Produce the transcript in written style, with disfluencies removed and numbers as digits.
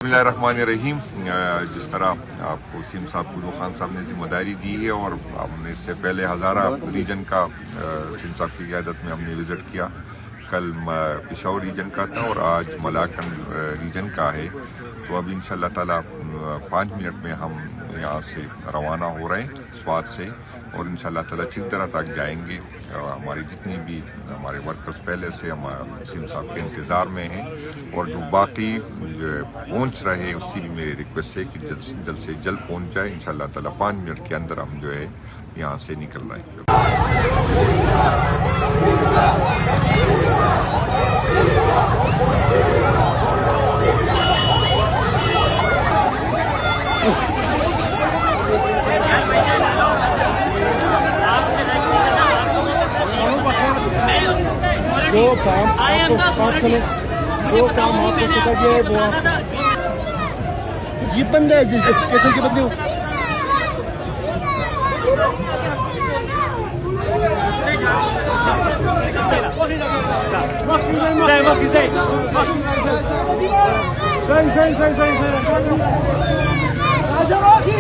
बिस्मिल्लाहिर्रहमानिर्रहीम। जिस तरह आपको सीएम साहब गुलू खान साहब ने जिम्मेदारी दी है और हमने इससे पहले हज़ारा रीजन का सीएम साहब की क़यादत में हमने विज़िट किया। कल पेशावर रीजन का था और आज मलाकंड रीजन का है। तो अब इंशाअल्लाह ताला 5 मिनट में हम यहाँ से रवाना हो रहे हैं स्वात से और इंशाअल्लाह ताला चिकदरा तक जाएंगे। हमारी जितनी भी हमारे वर्कर्स पहले से हमारे सीएम साहब के इंतज़ार में हैं और जो बाकी पहुँच रहे हैं उसकी भी मेरी रिक्वेस्ट है कि जल्द से जल्द पहुँच जाए। इंशाअल्लाह ताला 5 मिनट के अंदर हम जो है यहाँ से निकल रहे हैं। जो काम आपको सिखा दिया है वो जीप बंद है कैसे के बंदे हो सही